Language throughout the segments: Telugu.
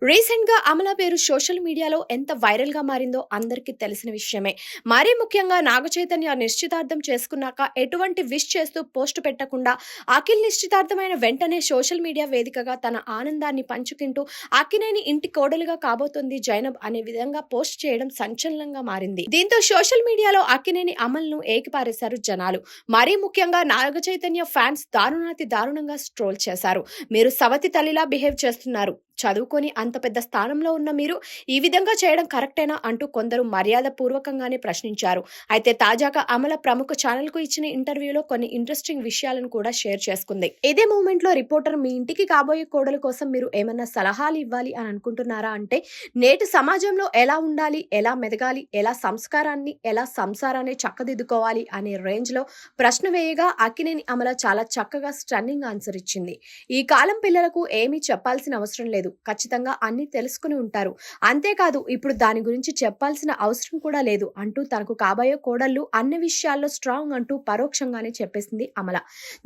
రీసెంట్ గా అమల పేరు సోషల్ మీడియాలో ఎంత వైరల్ గా మారిందో అందరికీ తెలిసిన విషయమే. మరీ ముఖ్యంగా నాగ చైతన్య నిశ్చితార్థం చేసుకున్నాక ఎటువంటి విష్ చేస్తూ పోస్ట్ పెట్టకుండా అఖిల్ నిశ్చితార్థమైన వెంటనే సోషల్ మీడియా వేదికగా తన ఆనందాన్ని పంచుకుంటూ అక్కినేని ఇంటి కోడలుగా కాబోతుంది జైనబ్ అనే విధంగా పోస్ట్ చేయడం సంచలనంగా మారింది. దీంతో సోషల్ మీడియాలో అక్కినేని అమల్ను ఏకిపారేశారు జనాలు. మరీ ముఖ్యంగా నాగ చైతన్య ఫ్యాన్స్ దారుణాతి దారుణంగా ట్రోల్ చేశారు. మీరు సవతి తల్లిలా బిహేవ్ చేస్తున్నారు, చదువుకొని అంత పెద్ద స్థానంలో ఉన్న మీరు ఈ విధంగా చేయడం కరెక్టేనా అంటూ కొందరు మర్యాద పూర్వకంగానే ప్రశ్నించారు. అయితే తాజాగా అమల ప్రముఖ ఛానల్ కు ఇచ్చిన ఇంటర్వ్యూలో కొన్ని ఇంట్రెస్టింగ్ విషయాలను కూడా షేర్ చేసుకుంది. ఇదే మూమెంట్ లో రిపోర్టర్ మీ ఇంటికి కాబోయే కోడల కోసం మీరు ఏమన్నా సలహాలు ఇవ్వాలి అని అనుకుంటున్నారా అంటే, నేటి సమాజంలో ఎలా ఉండాలి, ఎలా మెదగాలి, ఎలా సంస్కారాన్ని, ఎలా సంసారాన్ని చక్కదిద్దుకోవాలి అనే రేంజ్ లో ప్రశ్న వేయగా అక్కినేని అమల చాలా చక్కగా స్టన్నింగ్ ఆన్సర్ ఇచ్చింది. ఈ కాలం పిల్లలకు ఏమీ చెప్పాల్సిన అవసరం లేదు, ఖచ్చితంగా అన్ని తెలుసుకుని ఉంటారు, అంతేకాదు ఇప్పుడు దాని గురించి చెప్పాల్సిన అవసరం కూడా లేదు అంటూ తనకు కాబోయే కోడళ్ళు అన్ని విషయాల్లో స్ట్రాంగ్ అంటూ పరోక్షంగానే చెప్పేసింది అమల.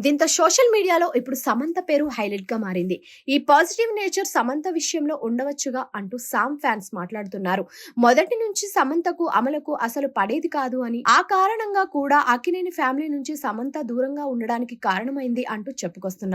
దీంతో సోషల్ మీడియాలో ఇప్పుడు సమంత పేరు హైలైట్ గా మారింది. ఈ పాజిటివ్ నేచర్ సమంత విషయంలో ఉండవచ్చుగా అంటూ సామ్ ఫ్యాన్స్ మాట్లాడుతున్నారు. మొదటి నుంచి సమంతకు అమలకు అసలు పడేది కాదు అని, ఆ కారణంగా కూడా అక్కినేని ఫ్యామిలీ నుంచి సమంత దూరంగా ఉండడానికి కారణమైంది అంటూ చెప్పుకొస్తున్నారు.